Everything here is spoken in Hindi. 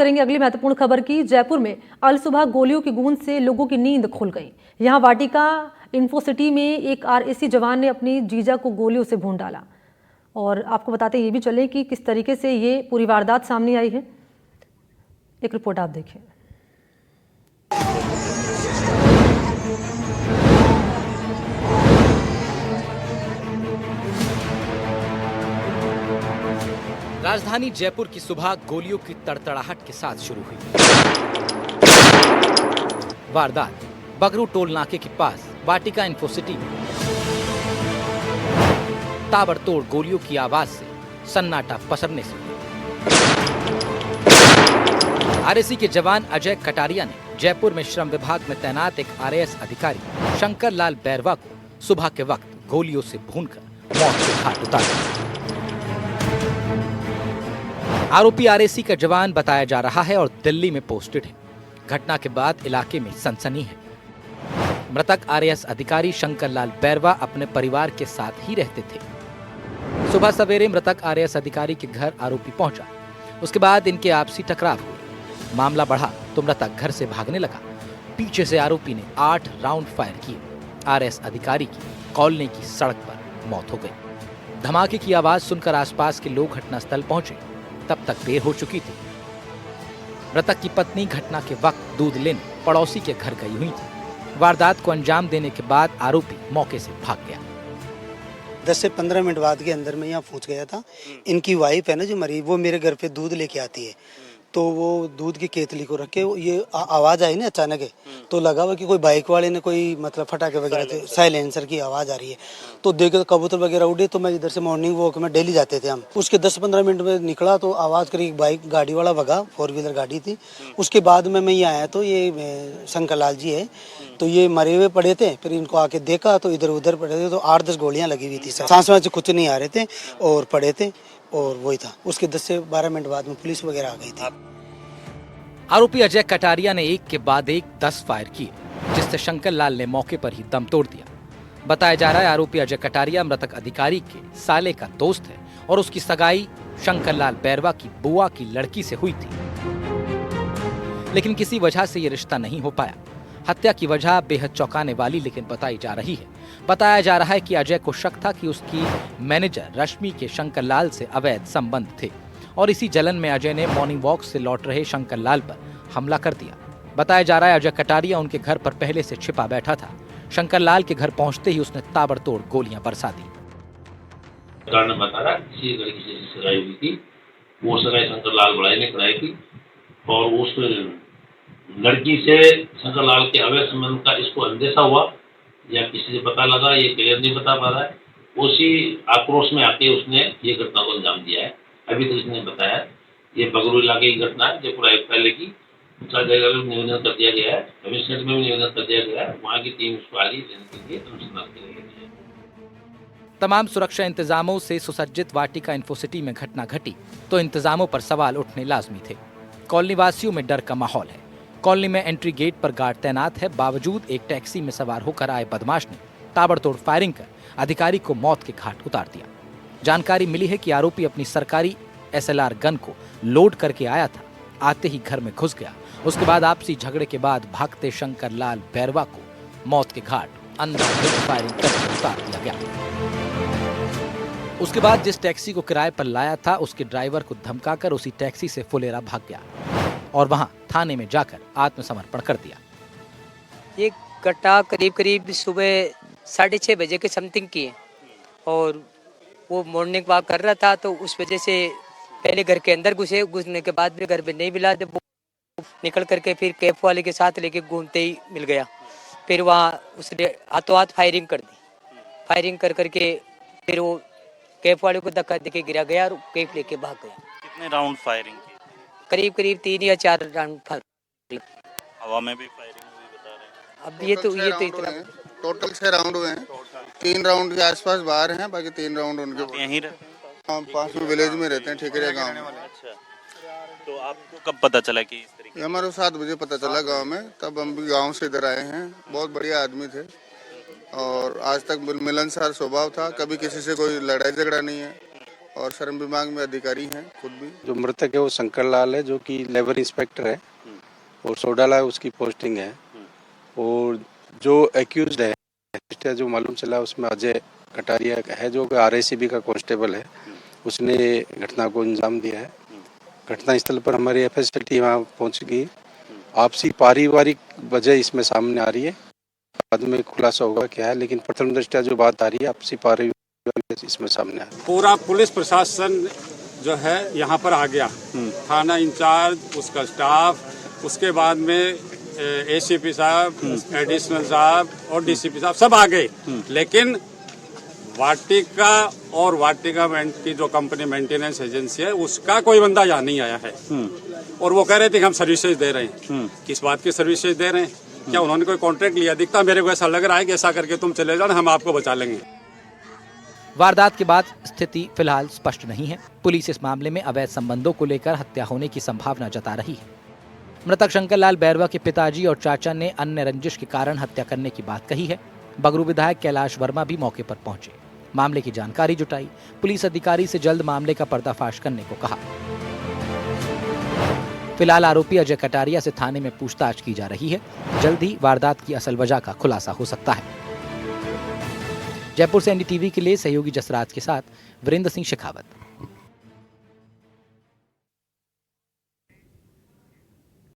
करेंगे अगली महत्वपूर्ण खबर की। जयपुर में अल सुबह गोलियों की गूंज से लोगों की नींद खुल गई। यहां वाटिका इन्फोसिटी में एक आरएसी जवान ने अपनी जीजा को गोलियों से भून डाला। और आपको बताते ये भी चले कि किस तरीके से ये पूरी वारदात सामने आई है। एक रिपोर्ट आप देखिए। राजधानी जयपुर की सुबह गोलियों की तड़तड़ाहट के साथ शुरू हुई। वारदात बगरू टोल नाके के पास वाटिका इन्फोसिटी में। ताबड़तोड़ गोलियों की आवाज से सन्नाटा पसरने से आरएसी के जवान अजय कटारिया ने जयपुर में श्रम विभाग में तैनात एक आरएएस अधिकारी शंकर लाल बैरवा को सुबह के वक्त गोलियों से भूनकर मौत के घाट उतारा। आरोपी आरएसी का जवान बताया जा रहा है और दिल्ली में पोस्टेड है। घटना के बाद इलाके में सनसनी है। मृतक आरएएस अधिकारी शंकर लाल बैरवा अपने परिवार के साथ ही रहते थे। सुबह सवेरे मृतक आरएएस अधिकारी के घर आरोपी पहुंचा। उसके बाद इनके आपसी टकराव हुए। मामला बढ़ा तो मृतक घर से भागने लगा। पीछे से आरोपी ने 8 राउंड फायर किए। आरएएस अधिकारी की कॉलोनी की सड़क पर मौत हो गई। धमाके की आवाज सुनकर आसपास के लोग घटनास्थल पहुंचे। तब तक देर हो चुकी थी। मृतक की पत्नी घटना के वक्त दूध लेने पड़ोसी के घर गई हुई थी। वारदात को अंजाम देने के बाद आरोपी मौके से भाग गया। 10 से 15 मिनट बाद के अंदर मैं यहाँ पहुँच गया था। इनकी वाइफ है ना जो मरी, वो मेरे घर पे दूध लेके आती है। तो वो दूध की केतली को रख के ये आवाज़ आई ना अचानक तो लगा हुआ कि कोई बाइक वाले ने कोई मतलब फटाके वगैरह साइलेंसर की आवाज़ आ रही है। तो देखे तो कबूतर वगैरह उड़े। तो मैं इधर से मॉर्निंग वॉक में डेली जाते थे हम। उसके 10-15 मिनट में निकला तो आवाज़ करी बाइक गाड़ी वाला भगा, 4 व्हीलर गाड़ी थी। उसके बाद में मैं यहाँ आया तो ये शंकर लाल जी है तो ये मरे हुए पड़े थे। फिर इनको आके देखा तो इधर उधर पड़े थे। तो 8-10 गोलियाँ लगी हुई थी। सांस वाँस कुछ नहीं आ रहे थे और पड़े थे और वही था। उसके 10 से 12 मिनट बाद में पुलिस वगैरह आ गई थी। आरोपी अजय कटारिया ने एक के बाद एक 10 फायर किए, जिससे शंकर लाल ने मौके पर ही दम तोड़ दिया। बताया जा रहा है आरोपी अजय कटारिया मृतक अधिकारी के साले का दोस्त है और उसकी सगाई शंकर लाल बैरवा की बुआ की लड़की से हुई थी। लेकिन किसी वजह से ये रिश्ता नहीं हो पाया। हत्या की वजह बेहद चौंकाने वाली लेकिन बताई जा रही है। बताया जा रहा है कि अजय को शक था कि उसकी मैनेजर रश्मि के शंकर लाल से अवैध संबंध थे और इसी जलन में अजय ने मॉर्निंग वॉक से लौट रहे शंकर लाल पर हमला कर दिया। बताया जा रहा है अजय कटारिया उनके घर पर पहले से छिपा बैठा था। शंकर लाल के घर पहुंचते ही उसने ताबड़तोड़ गोलियां बरसा दी। कारण बता रहा किसी लड़की से सगाई हुई थी। वो सगाई शंकर लाल बड़ाई ने कराई थी और उस लड़की से शंकर लाल के अवैध संबंध का इसको अंदेशा हुआ या किसी से पता लगा, ये क्लियर नहीं बता पा रहा है। उसी आक्रोश में आके उसने ये घटना को अंजाम दिया है। अभी तक इसने बताया ये बगरू इलाके की घटना है। जयपुर आयुक्त कार्यालय की जगह निवेदन कर दिया गया है। कमिश्नरेट में भी निवेदन कर दिया गया है। वहाँ की टीम उसको आगे लेने के लिए अनुसंधान के लिए है। तमाम सुरक्षा इंतजामों से सुसज्जित वाटिका इन्फोसिटी में घटना घटी तो इंतजामों पर सवाल उठने लाजमी थे। कॉलोनी वासियों में डर का माहौल है। कॉलोनी में एंट्री गेट पर गार्ड तैनात है। बावजूद एक टैक्सी में सवार होकर आए बदमाश ने ताबड़तोड़ फायरिंग कर अधिकारी को मौत के घाट उतार दिया। जानकारी मिली है कि आरोपी अपनी सरकारी SLR गन को लोड करके आया था। आते ही घर में घुस गया। उसके बाद आपसी झगड़े के बाद भागते शंकर लाल बैरवा को मौत के घाट अंदर फायरिंग करके उतार दिया गया। उसके बाद जिस टैक्सी को किराए पर लाया था उसके ड्राइवर को धमकाकर उसी टैक्सी से फुलेरा भाग गया और वहां थाने में जाकर आत्मसमर्पण कर दिया। ये घटना करीब सुबह 6:30 बजे के समथिंग की है और वो मॉर्निंग वॉक कर रहा था तो उस वजह से पहले घर के अंदर घुसने के बाद भी घर पे नहीं मिला। जब निकल करके फिर कैब वाले के साथ लेके घूमते ही मिल गया। फिर वहाँ उसने हाथों हाथ फायरिंग कर दी। फायरिंग कर करके फिर वो कैब वाले को धक्का देके गिरा गया और कैब लेके भाग गया। कितने राउंड फायरिंग की? करीब 3 या 4 राउंड फायरिंग। हवा में भी फायरिंग हुई बता रहे हैं। अब ये तो इतना टोटल 6 राउंड हुए हैं। 3 राउंड के आसपास बाहर हैं, बाकी 3 राउंड उनके यहीं रहते हैं। हाँ, पास में विलेज में रहते हैं, ठेकरिया गांव में। अच्छा, तो आपको कब पता चला कि इस तरीके? हमारे 7 बजे पता चला गांव में। तब हम भी गांव से इधर आए हैं। बहुत बढ़िया आदमी थे और आज तक मिलनसार स्वभाव था। कभी किसी से कोई लड़ाई झगड़ा नहीं है और श्रम विभाग में अधिकारी हैं खुद भी। जो मृतक है वो शंकर लाल है, जो कि लेबर इंस्पेक्टर है, और सोडाला उसकी पोस्टिंग है। और जो एक्यूज्ड है, जो मालूम चला उसमें अजय कटारिया है, जो RACB का कांस्टेबल है, उसने घटना को अंजाम दिया है। घटना स्थल पर हमारी FSL वहाँ पहुँच गई। आपसी पारिवारिक वजह इसमें सामने आ रही है, बाद में खुलासा होगा क्या है, लेकिन प्रथम दृष्टया जो बात आ रही है आपसी पारिवारिक इसमें सामने आ रही है। पूरा पुलिस प्रशासन जो है यहाँ पर आ गया, थाना इंचार्ज, उसका स्टाफ, उसके बाद में ACP साहब, एडिशनल साहब और DCP साहब सब आ गए। लेकिन वाटिका और वाटिका की जो कंपनी मेंटेनेंस एजेंसी है उसका कोई बंदा यहाँ नहीं आया है। और वो कह रहे थे कि हम सर्विसेज दे रहे हैं। किस बात की सर्विसेज दे रहे हैं? क्या उन्होंने कोई कॉन्ट्रैक्ट लिया? दिखता मेरे को ऐसा लग रहा है कि ऐसा करके तुम चले जाओ, हम आपको बचा लेंगे। वारदात के बाद स्थिति फिलहाल स्पष्ट नहीं है। पुलिस इस मामले में अवैध संबंधों को लेकर हत्या होने की संभावना जता रही है। मृतक शंकर लाल बैरवा के पिताजी और चाचा ने अन्य रंजिश के कारण हत्या करने की बात कही है। बगरू विधायक कैलाश वर्मा भी मौके पर पहुंचे, मामले की जानकारी जुटाई। पुलिस अधिकारी से जल्द मामले का पर्दाफाश करने को कहा। फिलहाल आरोपी अजय कटारिया से थाने में पूछताछ की जा रही है। जल्द ही वारदात की असल वजह का खुलासा हो सकता है। जयपुर से NDTV के लिए सहयोगी जसराज के साथ वीरेंद्र सिंह शेखावत।